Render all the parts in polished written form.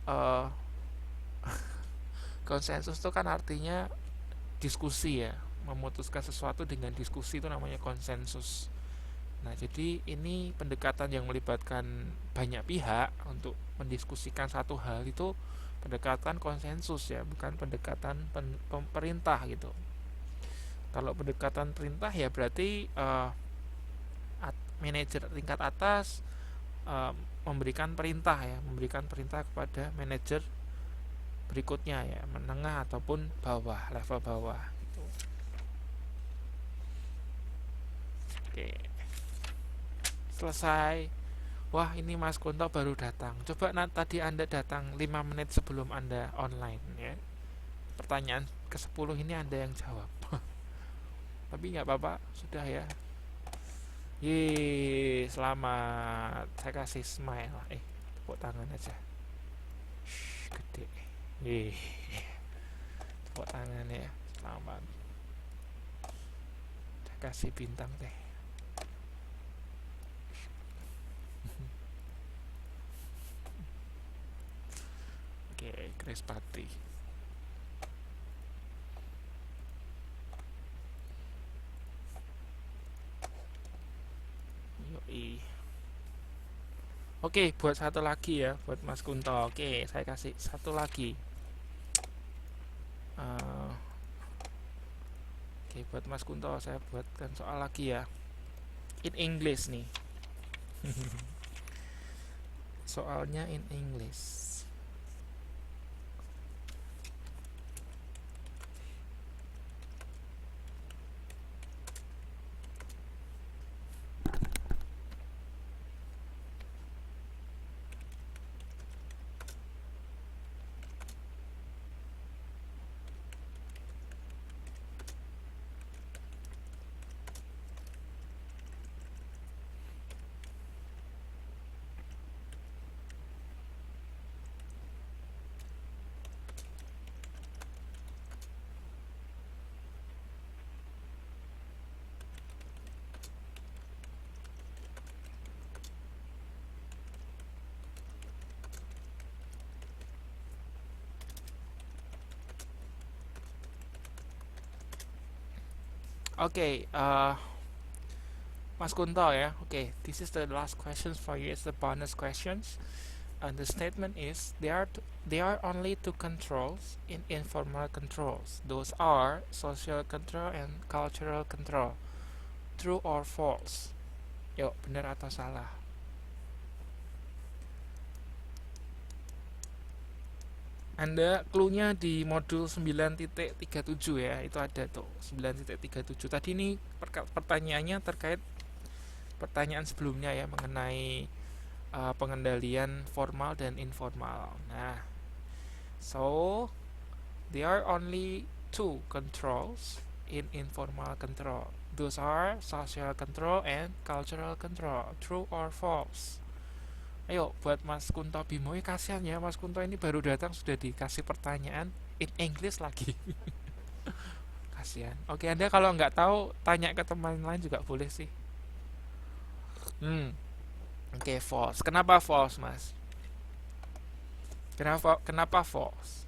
eh, konsensus itu kan artinya diskusi ya, memutuskan sesuatu dengan diskusi itu namanya konsensus. Nah, jadi ini pendekatan yang melibatkan banyak pihak untuk mendiskusikan satu hal itu pendekatan konsensus ya, bukan pendekatan pemerintah gitu. Kalau pendekatan perintah ya berarti manajer tingkat atas eh, memberikan perintah ya, memberikan perintah kepada manajer berikutnya ya, menengah ataupun bawah, level bawah gitu. Oke, selesai. Wah, ini Mas Kunto baru datang. Coba tadi Anda datang 5 menit sebelum Anda online ya. Pertanyaan ke-10 ini Anda yang jawab. Tapi nggak apa-apa, sudah ya. Yeay, selamat. Saya kasih smile. Tepuk tangan aja. Shh, gede. Yeay, tepuk tangan ya. Selamat. Saya kasih bintang teh. Oke, Grace Pati. Yoi. Oke, buat satu lagi ya, buat Mas Kunto. Oke, saya kasih satu lagi. Eh, oke, buat Mas Kunto saya buatkan soal lagi ya. In English nih. Soalnya in English. Oke, Mas Kunto ya. Oke, this is the last questions for you. It's the bonus questions. And the statement is there are only two controls in informal controls. Those are social control and cultural control. True or false? Yuk, benar atau salah? Anda clue-nya di modul 9.37 ya, itu ada tuh 9.37. Tadi ini pertanyaannya terkait pertanyaan sebelumnya ya mengenai pengendalian formal dan informal. Nah, so there are only two controls in informal control. Those are social control and cultural control. True or false? Ayo buat Mas Kunto Bimo, kasihan ya Mas Kunto ini baru datang sudah dikasih pertanyaan in English lagi. Kasihan. Oke, Anda kalau nggak tahu tanya ke teman lain juga boleh sih. Hmm, oke, false. Kenapa false, Mas? Kenapa false?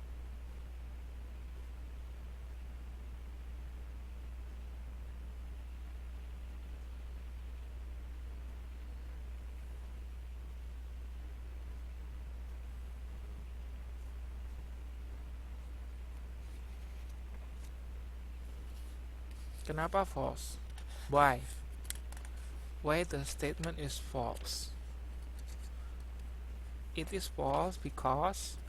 Kenapa false? Why? Why the statement is false? It is false because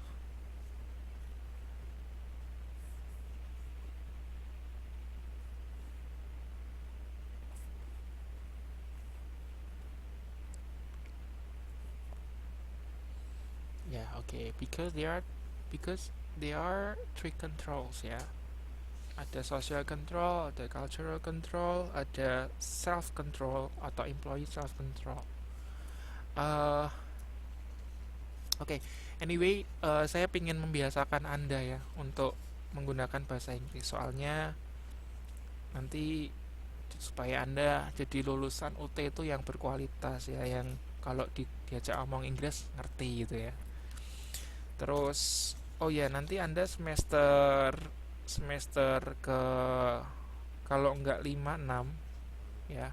yeah, okay, because there are three controls ya. Ada social control, ada cultural control, ada self control atau employee self control. Uh, Oke, anyway, saya ingin membiasakan Anda ya untuk menggunakan bahasa Inggris. Soalnya nanti supaya Anda jadi lulusan UT itu yang berkualitas ya, yang kalau diajak omong Inggris ngerti gitu ya. Terus oh ya, nanti Anda semester semester ke, kalau enggak 5 6 ya,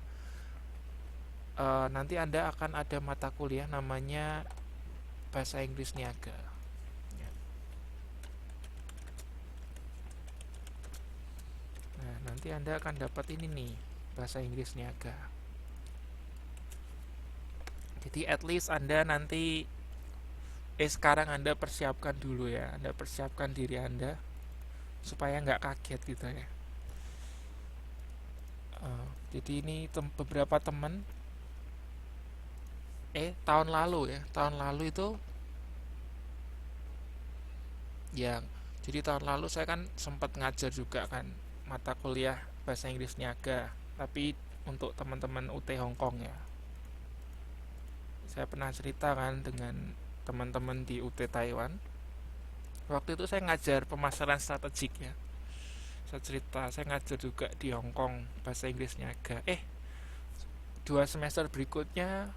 nanti Anda akan ada mata kuliah namanya bahasa Inggris niaga. Ya. Nah, nanti Anda akan dapat ini nih, bahasa Inggris niaga. Jadi at least Anda nanti, sekarang Anda persiapkan dulu ya, Anda persiapkan diri Anda supaya nggak kaget gitu ya. Jadi ini beberapa teman, tahun lalu ya, tahun lalu itu yang, jadi tahun lalu saya kan sempat ngajar juga kan mata kuliah bahasa Inggris niaga, tapi untuk teman-teman UT Hong Kong ya. Saya pernah cerita kan dengan teman-teman di UT Taiwan. Waktu itu saya ngajar pemasaran strategik ya. Saya cerita, saya ngajar juga di Hong Kong bahasa Inggris niaga. 2 semester berikutnya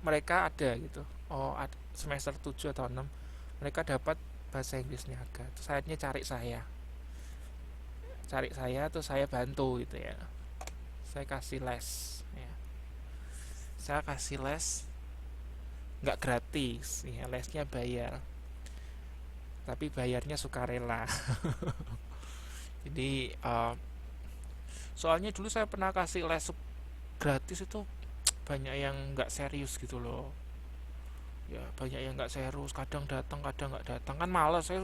mereka ada gitu. Semester 7 atau 6 mereka dapat bahasa Inggris niaga. Terus akhirnya cari saya terus saya bantu gitu ya. Saya kasih les ya. Saya kasih les nggak gratis ya, lesnya bayar, tapi bayarnya sukarela. Jadi soalnya dulu saya pernah kasih les gratis itu banyak yang nggak serius gitu loh ya, banyak yang nggak serius, kadang datang kadang nggak datang, kan malas. Saya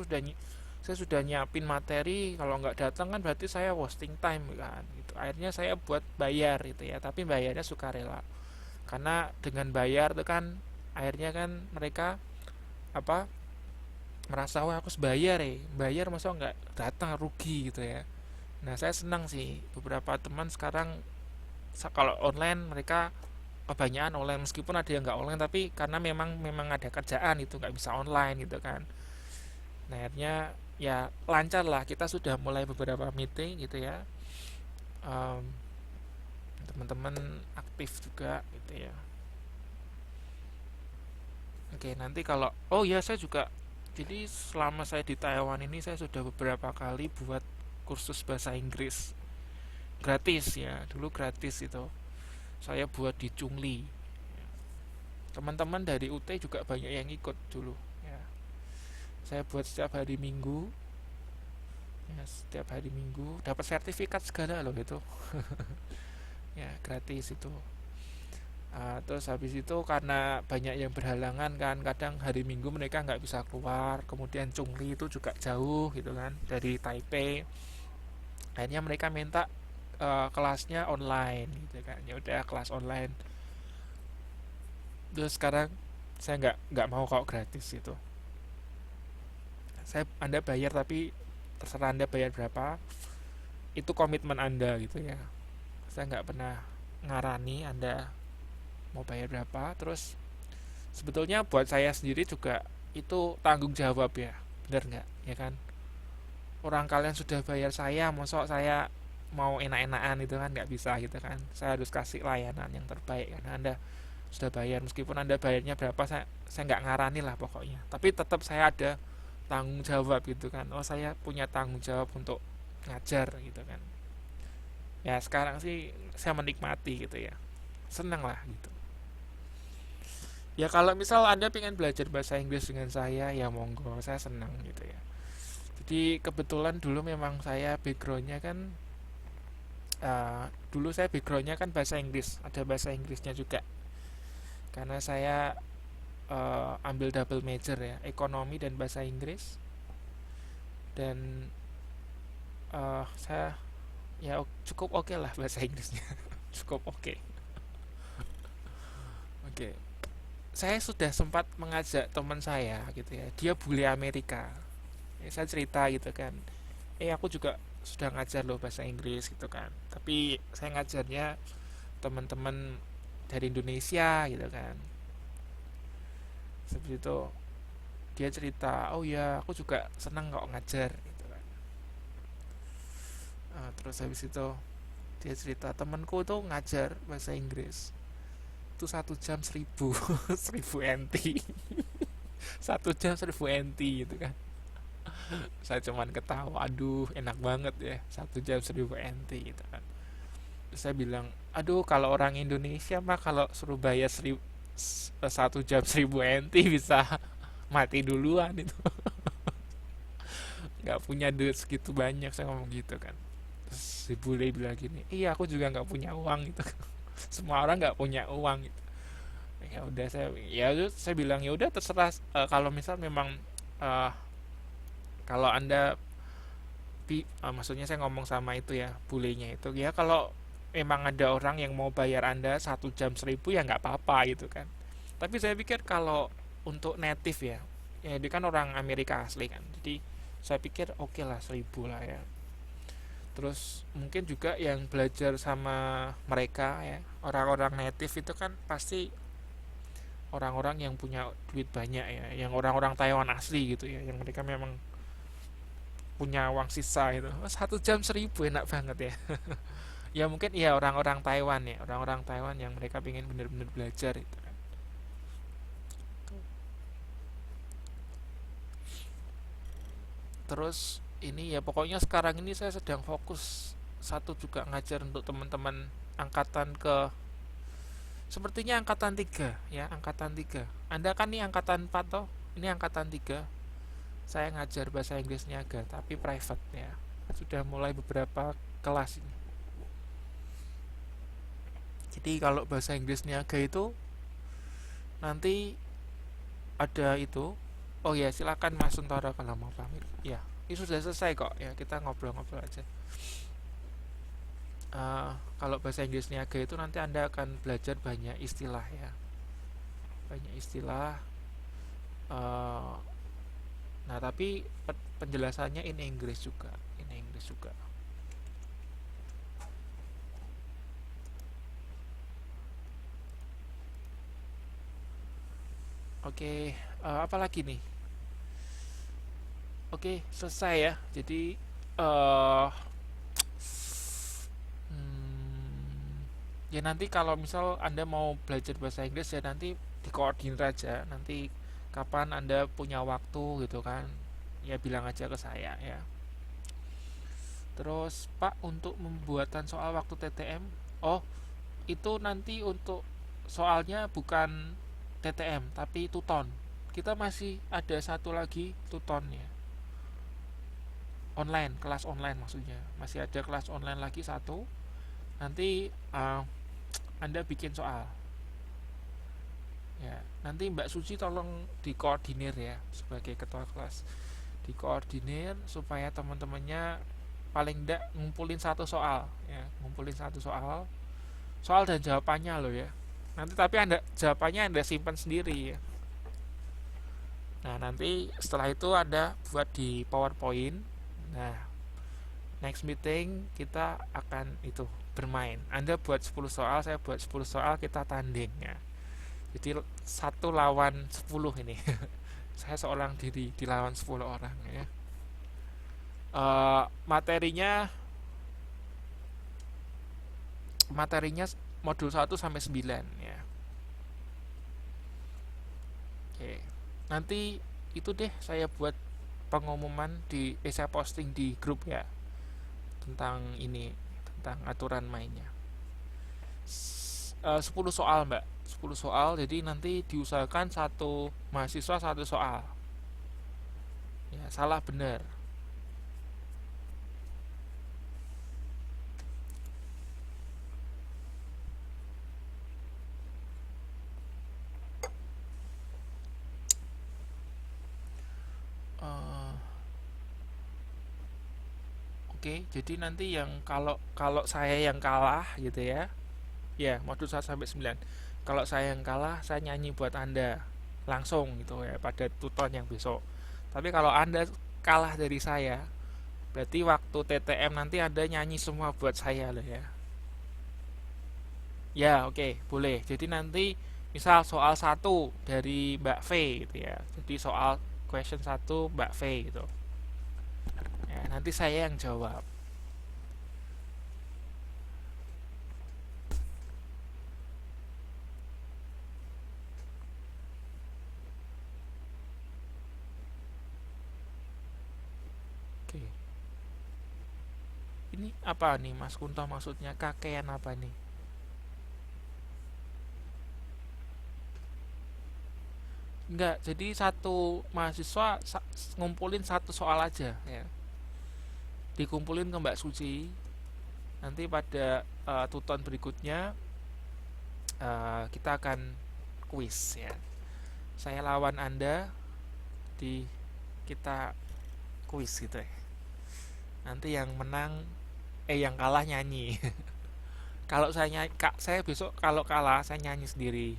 sudah nyiapin materi, kalau nggak datang kan berarti saya wasting time kan gitu. Akhirnya saya buat bayar gitu ya, tapi bayarnya sukarela, karena dengan bayar itu kan akhirnya kan mereka apa, merasa wah aku bayar bayar masa nggak datang, rugi gitu ya. Nah saya senang sih, beberapa teman sekarang kalau online mereka kebanyakan online, meskipun ada yang nggak online, tapi karena memang ada kerjaan itu nggak bisa online gitu kan. Nah akhirnya ya lancar lah, kita sudah mulai beberapa meeting gitu ya. Em, Teman-teman aktif juga gitu ya. Oke, nanti kalau ya saya juga, jadi selama saya di Taiwan ini saya sudah beberapa kali buat kursus bahasa Inggris gratis ya. Dulu gratis itu saya buat di Chungli. Teman-teman dari UT juga banyak yang ikut dulu ya. Saya buat setiap hari Minggu ya, setiap hari Minggu dapat sertifikat segala loh itu. Ya gratis itu. Terus habis itu karena banyak yang berhalangan kan, kadang hari Minggu mereka nggak bisa keluar, kemudian Chungli itu juga jauh gitu kan dari Taipei. Akhirnya mereka minta kelasnya online gitu kan. Ya udah kelas online. Terus sekarang saya nggak mau kok gratis itu. Anda bayar, tapi terserah Anda bayar berapa. Itu komitmen Anda gitu ya. Saya nggak pernah ngarani Anda mau bayar berapa. Terus sebetulnya buat saya sendiri juga itu tanggung jawab ya, bener nggak ya kan, orang kalian sudah bayar saya, masa saya mau enak-enakan itu kan nggak bisa gitu kan. Saya harus kasih layanan yang terbaik karena Anda sudah bayar, meskipun Anda bayarnya berapa, saya nggak ngarani lah pokoknya, tapi tetap saya ada tanggung jawab gitu kan. Saya punya tanggung jawab untuk ngajar gitu kan. Ya sekarang sih saya menikmati gitu ya, seneng lah gitu. Ya kalau misal Anda pengen belajar bahasa Inggris dengan saya, ya monggo, saya senang gitu ya. Jadi kebetulan dulu memang saya backgroundnya kan, dulu saya backgroundnya kan bahasa Inggris, ada bahasa Inggrisnya juga. Karena saya ambil double major ya, ekonomi dan bahasa Inggris. Dan saya ya cukup oke lah bahasa Inggrisnya, cukup oke. Oke. Saya sudah sempat mengajak teman saya gitu ya, dia bule Amerika. Saya cerita gitu kan, aku juga sudah ngajar loh bahasa Inggris gitu kan, tapi saya ngajarnya teman-teman dari Indonesia gitu kan. Seperti itu dia cerita, oh ya aku juga senang kok ngajar gitu kan. Terus habis itu dia cerita, temanku tuh ngajar bahasa Inggris itu 1 jam 1000 1000 NT. Satu jam 1000 NT gitu kan. Saya cuman ketawa, aduh enak banget ya, 1 jam 1000 NT gitu kan. Terus saya bilang, aduh kalau orang Indonesia mah kalau suruh bayar 1 jam 1000 NT bisa mati duluan itu. Nggak punya duit segitu banyak, saya ngomong gitu kan. Terus si bule bilang gini, iya aku juga nggak punya uang gitu. Semua orang nggak punya uang gitu. Ya udah, saya bilang ya udah terserah, kalau misal memang, eh, kalau anda maksudnya saya ngomong sama itu ya bulenya itu, ya kalau memang ada orang yang mau bayar anda 1 jam 1000 ya nggak apa-apa gitu kan. Tapi saya pikir kalau untuk native ya, ya dia kan orang Amerika asli kan, jadi saya pikir oke lah 1000 lah ya. Terus mungkin juga yang belajar sama mereka ya, orang-orang native itu kan pasti orang-orang yang punya duit banyak ya, yang orang-orang Taiwan asli gitu ya, yang mereka memang punya uang sisa itu. 1 jam 1000 enak banget ya. Ya mungkin ya orang-orang Taiwan ya, orang-orang Taiwan yang mereka pengen bener-bener belajar itu kan. Terus ini ya pokoknya sekarang ini saya sedang fokus satu juga ngajar untuk teman-teman angkatan ke, sepertinya angkatan 3 ya, angkatan 3. Anda kan nih angkatan 4 toh, ini angkatan 3. Saya ngajar bahasa Inggris Niaga tapi private ya. Sudah mulai beberapa kelas ini. Jadi kalau bahasa Inggris Niaga itu nanti ada itu. Oh ya, silakan Mas Suntoro kalau mau pamit. Ya, ini sudah selesai kok ya, kita ngobrol-ngobrol aja. Kalau bahasa Inggris Niaga itu nanti Anda akan belajar banyak istilah ya, banyak istilah. eh, nah tapi penjelasannya in English juga, in English juga. Oke, apa lagi nih? Oke, selesai ya. Jadi eh ya nanti kalau misal Anda mau belajar bahasa Inggris ya nanti dikoordinir aja. Nanti kapan Anda punya waktu gitu kan. Ya bilang aja ke saya ya. Terus Pak, untuk pembuatan soal waktu TTM, oh itu nanti untuk soalnya bukan TTM tapi tuton. Kita masih ada satu lagi tutonnya. Online, kelas online maksudnya. Masih ada kelas online lagi satu. Nanti Anda bikin soal. Ya, nanti Mbak Suci tolong dikoordinir ya sebagai ketua kelas. Dikoordinir supaya teman-temannya paling tidak ngumpulin satu soal ya, ngumpulin satu soal. Soal dan jawabannya loh ya. Nanti tapi Anda jawabannya Anda simpan sendiri ya. Nah, nanti setelah itu Anda buat di PowerPoint. Nah, next meeting kita akan itu bermain. Anda buat 10 soal, saya buat 10 soal, kita tanding ya. Jadi 1 lawan 10 ini. Saya seorang diri dilawan 10 orang ya. Materinya materinya modul 1 sampai 9 ya. Oke. Nanti itu deh saya buat pengumuman saya posting di grup ya tentang ini, tentang aturan mainnya. 10 soal Mbak, 10 soal, jadi nanti diusahakan satu mahasiswa satu soal ya, salah benar. Eh, oke, jadi nanti yang kalau kalau saya yang kalah gitu ya, ya modul 1 sampai 9, kalau saya yang kalah saya nyanyi buat Anda langsung gitu ya pada tuton yang besok. Tapi kalau Anda kalah dari saya, berarti waktu TTM nanti Anda nyanyi semua buat saya loh ya. Ya, oke, boleh. Jadi nanti misal soal satu dari Mbak V gitu ya. Jadi soal question satu Mbak V gitu. Ya, nanti saya yang jawab. Oke. Ini apa nih Mas Kunto, maksudnya kakean apa nih? Enggak, jadi satu mahasiswa ngumpulin satu soal aja ya. Dikumpulin ke Mbak Suci. Nanti pada tuton berikutnya kita akan kuis ya. Saya lawan Anda di kita kuis gitu ya. Nanti yang menang yang kalah nyanyi. Kalau saya nyanyi, Kak, saya besok kalau kalah saya nyanyi sendiri.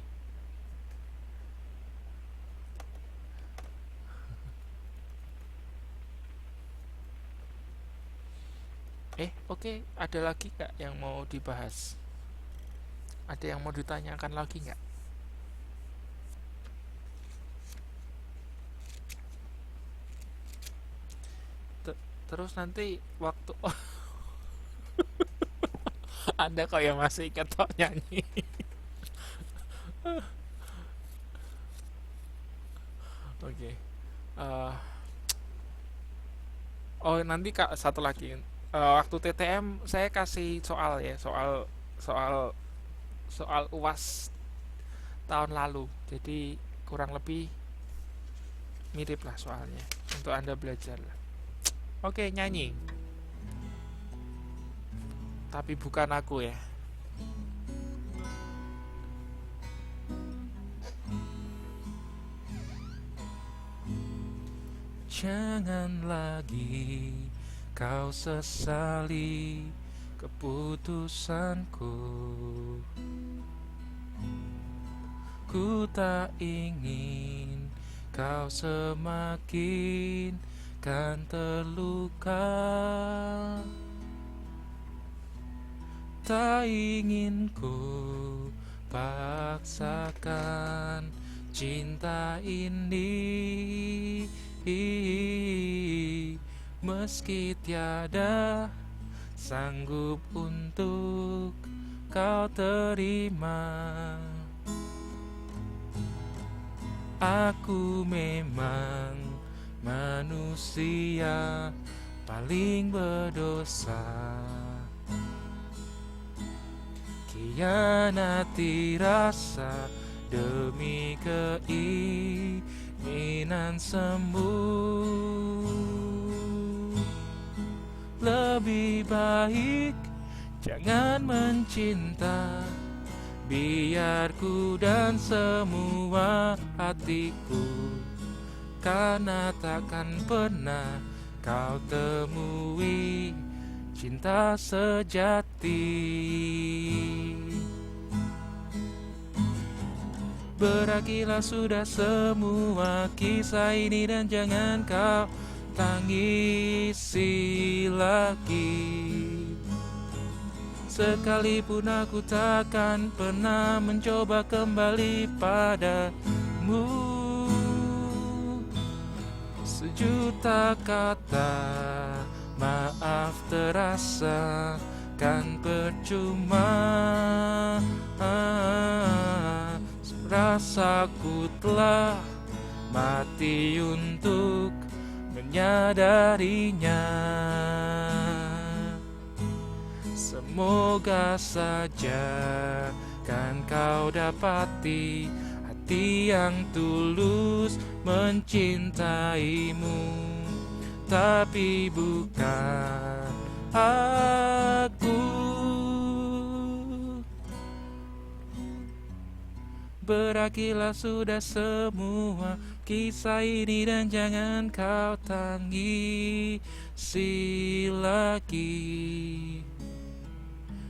Oke, ada lagi nggak yang mau dibahas? Ada yang mau ditanyakan lagi nggak? Terus nanti waktu Anda kok yang masih ingat tok nyanyi. Oke. Eh, oh nanti Kak satu lagi. Waktu TTM saya kasih soal ya, soal soal UAS tahun lalu. Jadi kurang lebih mirip lah soalnya untuk Anda belajar lah. Oke, nyanyi. Tapi bukan aku ya. Jangan lagi kau sesali keputusanku. Ku tak ingin kau semakin kan terluka. Tak ingin ku paksakan cinta ini, meski tiada sanggup untuk kau terima. Aku memang manusia paling berdosa, khianati rasa demi keinginan sembuh. Lebih baik jangan mencinta, biar ku dan semua hatiku, karena takkan pernah kau temui cinta sejati. Berakhirlah sudah semua kisah ini dan jangan kau tangisi lagi. Sekalipun aku takkan pernah mencoba kembali padamu. Sejuta kata maaf terasa kan percuma. Rasaku telah mati untuk menyadarinya. Semoga saja kan kau dapati hati yang tulus mencintaimu, tapi bukan aku. Berakhirlah sudah semua kisah ini dan jangan kau tangisi lagi.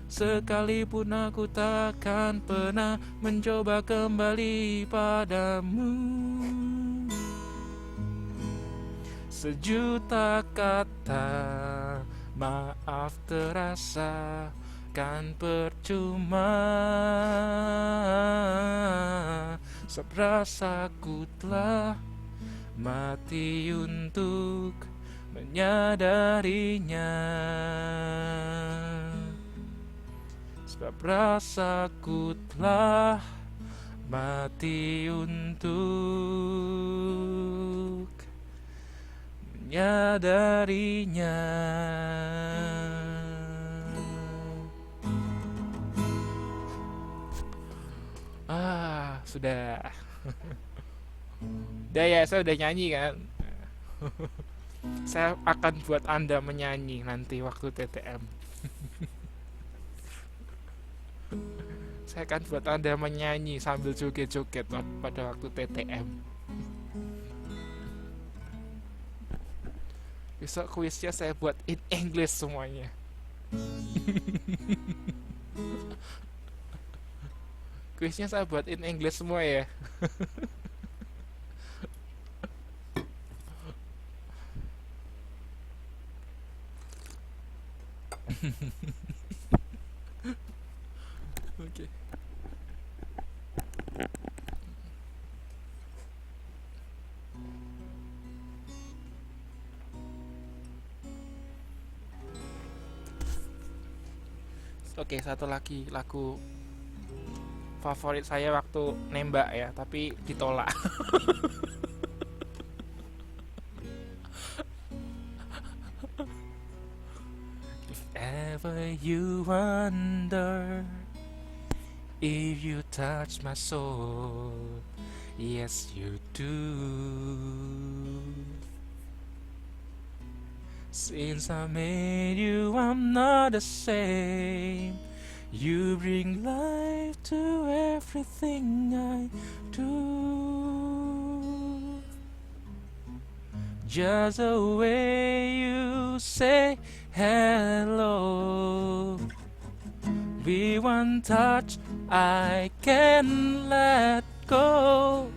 Sekalipun aku takkan pernah mencoba kembali padamu. Sejuta kata maaf terasa kan percuma. Rasaku telah mati untuk menyadarinya. Sebab rasaku telah mati untuk menyadarinya. Sudah. Udah ya, saya udah nyanyi kan. Saya akan buat Anda menyanyi nanti waktu TTM. Saya akan buat Anda menyanyi sambil joget-joget pada waktu TTM. Besok kuisnya saya buat in English semuanya. Kuisnya saya buat in English semua ya. Oke. Oke, satu lagi lagu favorit saya waktu nembak ya, tapi ditolak. If ever you wonder if you touch my soul, yes you do. Since I made you, I'm not the same. You bring life to everything I do. Just the way you say hello. With one touch, I can't let go.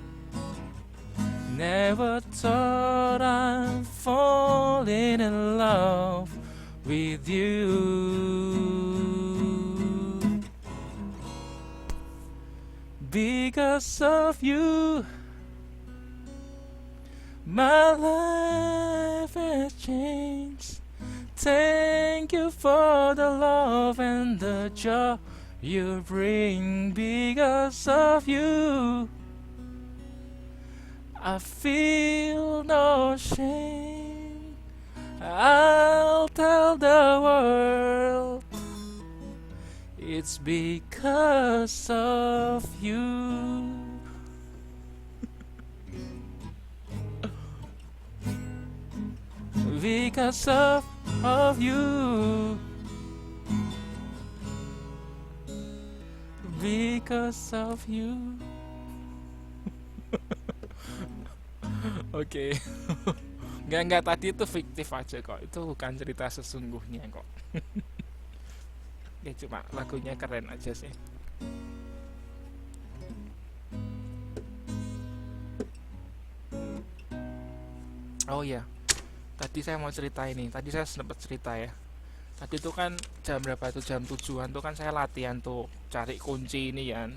Never thought I'd falling in love with you. Because of you, my life has changed. Thank you for the love and the joy you bring. Because of you, I feel no shame. I'll tell the world it's because of you. Because of you. Because of you. Oke. Enggak tadi itu fiktif aja kok. Itu bukan cerita sesungguhnya kok. Ya cuma lagunya keren aja sih. Oh iya. Tadi saya mau cerita ini. Tadi saya sempat cerita ya. Tadi tuh kan jam berapa tuh, jam 7-an tuh kan saya latihan tuh cari kunci ini kan.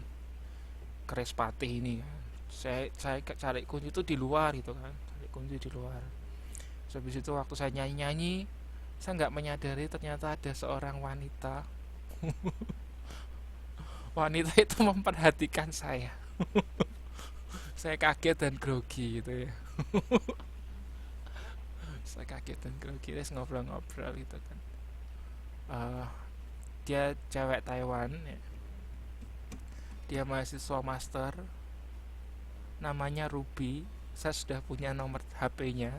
Keris patih ini kan. Saya cari kunci itu di luar gitu kan. Cari kunci di luar. Terus habis itu waktu saya nyanyi-nyanyi, saya nggak menyadari ternyata ada seorang wanita. Wanita itu memperhatikan saya. Saya kaget dan grogi gitu ya. Saya kaget dan grogi, terus ngobrol-ngobrol gitu kan. Eh, dia cewek Taiwan ya. Dia mahasiswa master, namanya Ruby. Saya sudah punya nomor HP-nya.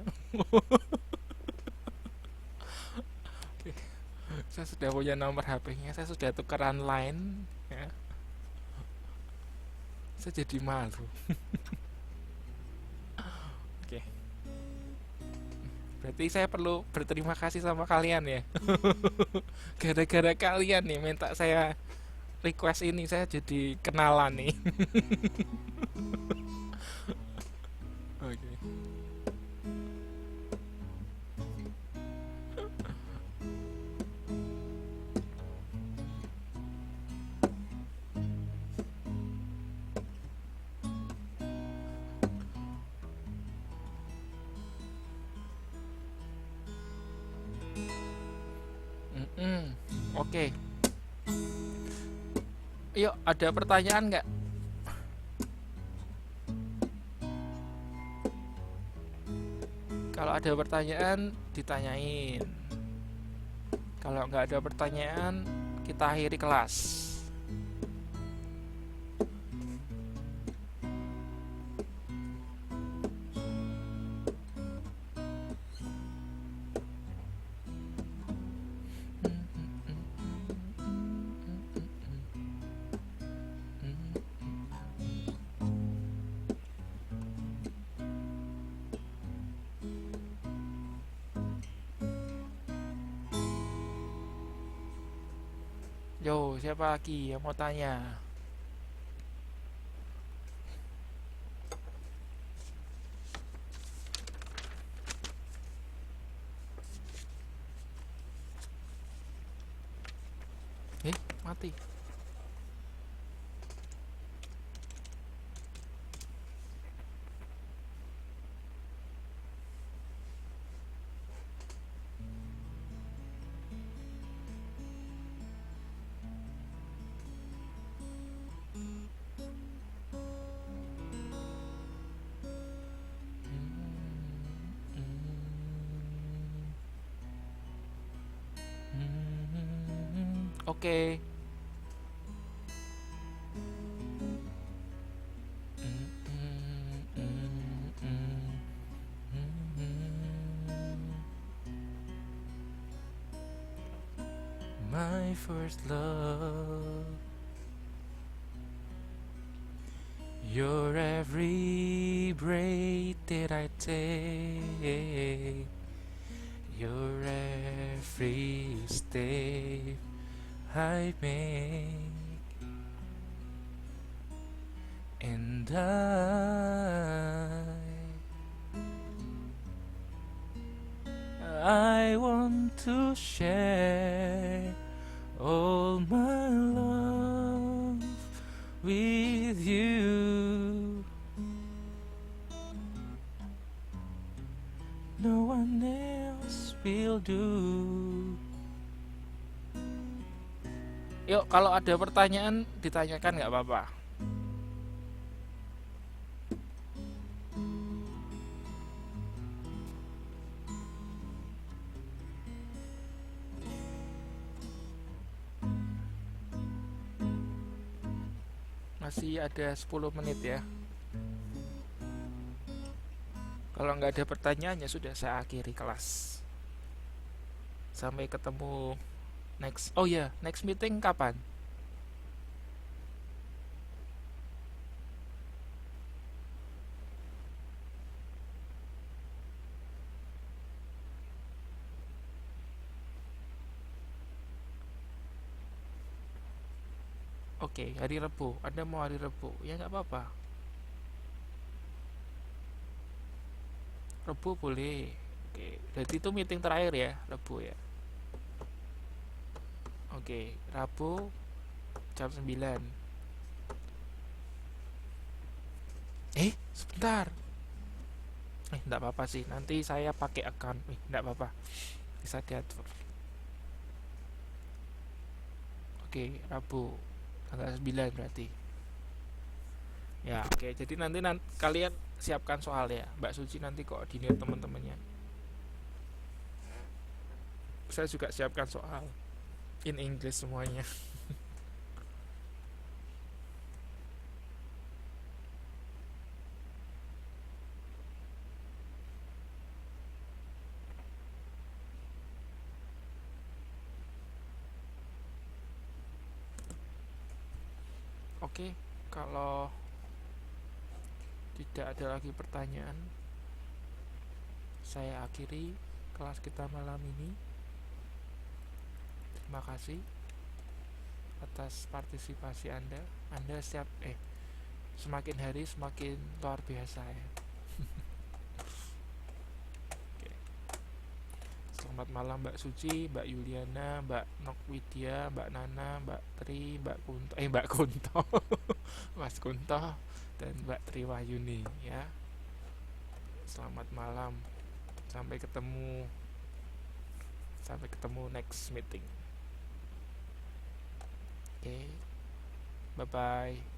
Saya sudah punya nomor HP-nya, saya sudah tukeran line ya. Saya jadi malu. Oke. Berarti saya perlu berterima kasih sama kalian ya. Gara-gara kalian nih minta saya request ini, saya jadi kenalan nih. Oke. Oke. Yuk, ada pertanyaan nggak? Kalau ada pertanyaan, ditanyain. Kalau nggak ada pertanyaan, kita akhiri kelas. Yo, siapa lagi yang mau tanya? Mati. Oke. My first love, your every breath that I take, your every step I make, and I want to share all my love with you. No one else will do. Yuk, kalau ada pertanyaan ditanyakan nggak apa-apa. Masih ada 10 menit ya. Kalau nggak ada pertanyaan ya sudah, saya akhiri kelas. Sampai ketemu next. Oh ya, next meeting kapan? Oke, hari Rabu. Anda mau hari Rabu? Ya nggak apa-apa. Rabu boleh. Oke, berarti itu meeting terakhir ya, Rabu ya. Oke, Rabu jam 9. Sebentar. Enggak apa-apa sih. Nanti saya pakai account. Enggak apa-apa. Bisa diatur. Oke, Rabu tanggal 9 berarti. Ya, oke. Jadi nanti kalian siapkan soal ya. Mbak Suci nanti koordinir teman-temannya. Saya juga siapkan soal in English semuanya. Oke, kalau tidak ada lagi pertanyaan, saya akhiri kelas kita malam ini. Terima kasih atas partisipasi Anda. Anda semakin hari semakin luar biasa ya. Oke. Selamat malam Mbak Suci, Mbak Yuliana, Mbak Nokwidya, Mbak Nana, Mbak Tri, Mbak Kunto, Mas Kunto, dan Mbak Tri Wahyuni ya. Selamat malam. Sampai ketemu next meeting. Oke. Bye bye.